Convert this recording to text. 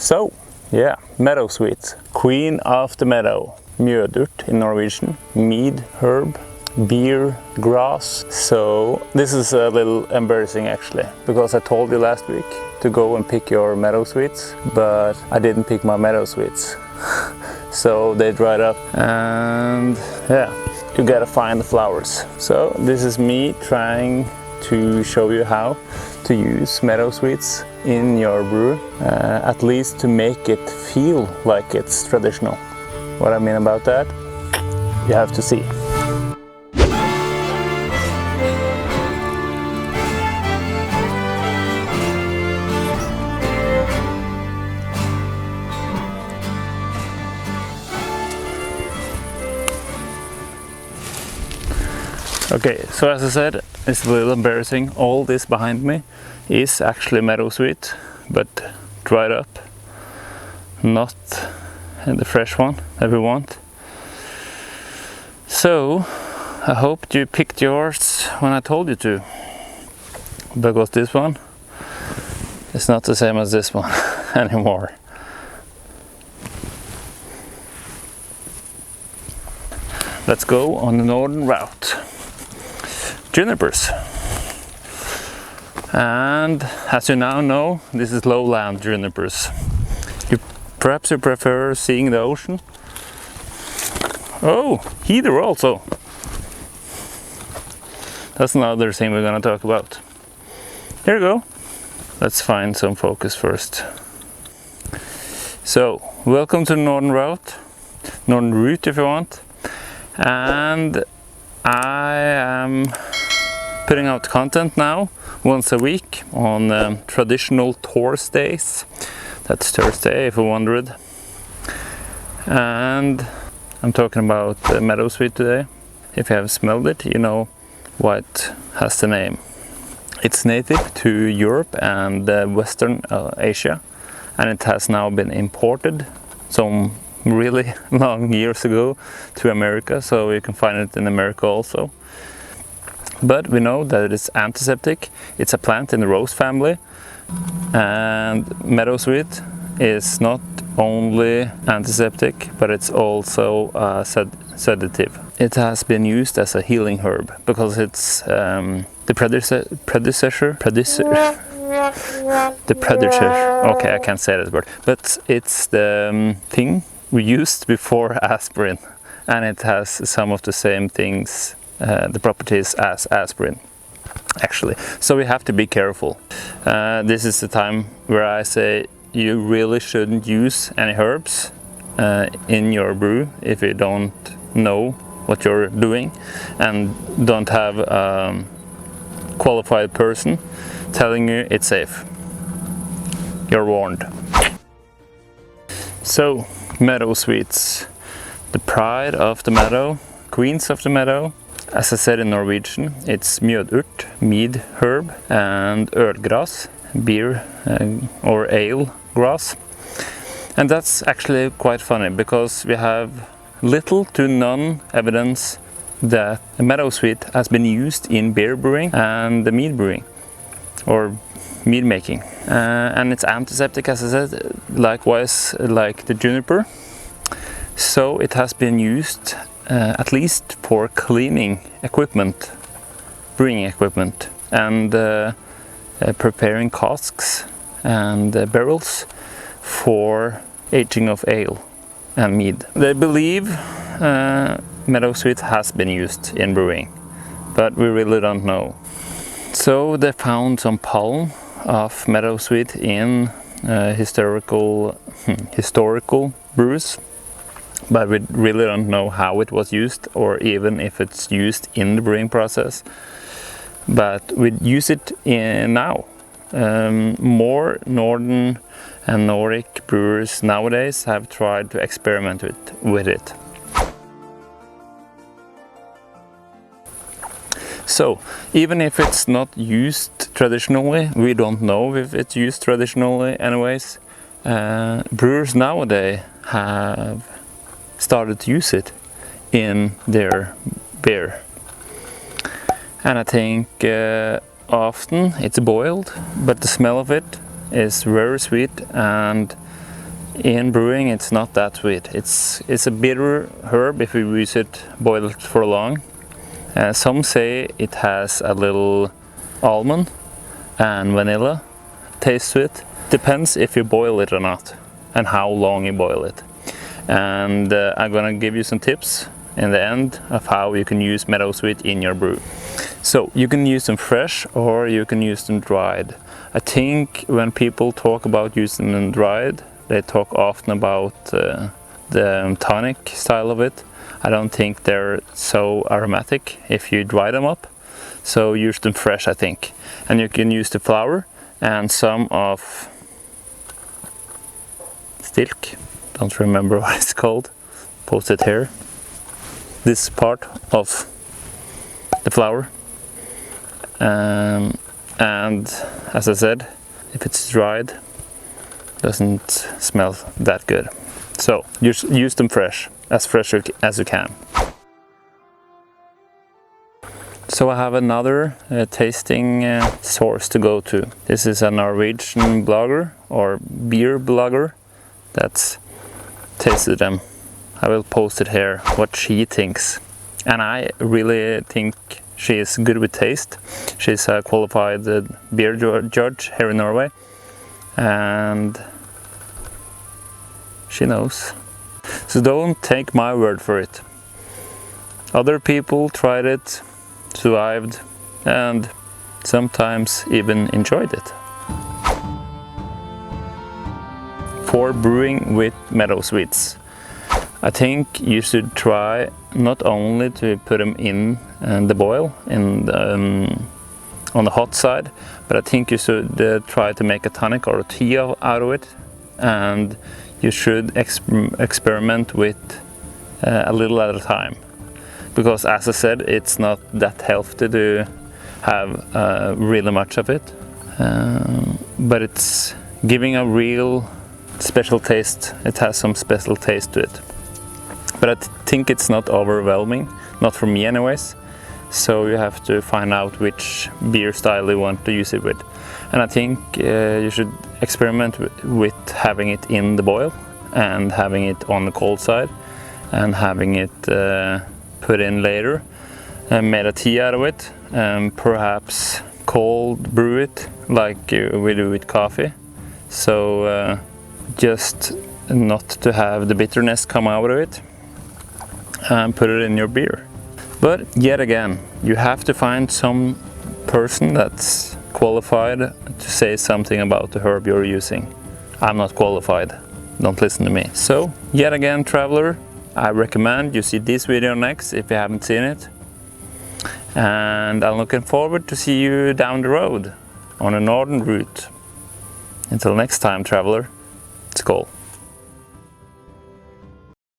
So, yeah, Meadowsweet, queen of the meadow, Mjødurt in Norwegian, Meadherb, beer grass. So this is a little embarrassing actually, because I told you last week to go and pick your Meadowsweets, but I didn't pick my Meadowsweets. So they dried up, and yeah, you gotta find the flowers. So this is me trying to show you how to use Meadowsweets in your brew, at least to make it feel like it's traditional. What I mean about that, you have to see. Okay, so as I said, it's a little embarrassing. All this behind me is actually Meadowsweet, but dried up, not the fresh one that we want. So I hoped you picked yours when I told you to, because this one is not the same as this one anymore. Let's go on the northern route. Junipers. And as you now know, this is lowland junipers. Perhaps you prefer seeing the ocean. Oh, heather also. That's another thing we're gonna talk about. Here we go. Let's find some focus first. So, welcome to the northern route. Northern route if you want. And I am putting out content now once a week on traditional Thursdays. That's Thursday if you wondered. And I'm talking about Meadowsweet today. If you have smelled it, you know why it has the name. It's native to Europe and Western Asia, and it has now been imported some really long years ago to America, so you can find it in America also. But we know that it's antiseptic. It's a plant in the rose family, and Meadowsweet is not only antiseptic, but it's also a sedative. It has been used as a healing herb because it's the predecessor. Okay, I can't say that word, but it's the thing we used before aspirin, and it has some of the same things, the properties as aspirin actually. So we have to be careful. This is the time where I say you really shouldn't use any herbs in your brew if you don't know what you're doing and don't have a qualified person telling you it's safe. You're warned. So, Meadowsweets, the pride of the meadow, queens of the meadow. As I said in Norwegian, it's Mjødurt, Meadherb, and ølgras, beer or ale grass. And that's actually quite funny because we have little to none evidence that Meadowsweet has been used in beer brewing and the mead brewing or mead making. And it's antiseptic, as I said, likewise like the juniper. So it has been used at least for cleaning equipment, brewing equipment, and preparing casks and barrels for aging of ale and mead. They believe Meadowsweet has been used in brewing, but we really don't know. So they found some pollen of Meadowsweet in historical brews, but we really don't know how it was used or even if it's used in the brewing process. But we use it now. More Northern and Nordic brewers nowadays have tried to experiment with it. So, even if it's not used traditionally, we don't know if it's used traditionally anyways, brewers nowadays have started to use it in their beer. And I think often it's boiled, but the smell of it is very sweet, and In brewing, it's not that sweet. It's a bitter herb if you use it boiled for long. Some say it has a little almond and vanilla taste to it. Depends if you boil it or not and how long you boil it. And I'm gonna give you some tips in the end of how you can use Meadowsweet in your brew. So you can use them fresh or you can use them dried. I think when people talk about using them dried, they talk often about the tonic style of it. I don't think they're so aromatic if you dry them up. So use them fresh, I think. And you can use the flour and some of stilk. Don't remember what it's called. Post it here. This part of the flour. And as I said, if it's dried, doesn't smell that good. So use them fresh as you can. So I have another tasting source to go to. This is a Norwegian blogger or beer blogger that's tasted them. I will post it here what she thinks. And I really think she is good with taste. She's a qualified beer judge here in Norway. And she knows. So don't take my word for it. Other people tried it, survived, and sometimes even enjoyed it. For brewing with Meadowsweets, I think you should try not only to put them in the boil on the hot side, but I think you should try to make a tonic or a tea out of it, and you should experiment with a little at a time, because as I said, it's not that healthy to have really much of it, but it's giving a real special taste. It has some special taste to it, but I think it's not overwhelming, not for me anyways. So you have to find out which beer style you want to use it with. And I think you should experiment with having it in the boil and having it on the cold side and having it put in later and made a tea out of it, and perhaps cold brew it like we do with coffee. So just not to have the bitterness come out of it, and put it in your beer. But yet again, you have to find some person that's qualified to say something about the herb you're using. I'm not qualified, don't listen to me. So, yet again, traveler, I recommend you see this video next if you haven't seen it. And I'm looking forward to see you down the road on a northern route. Until next time, traveler, skål.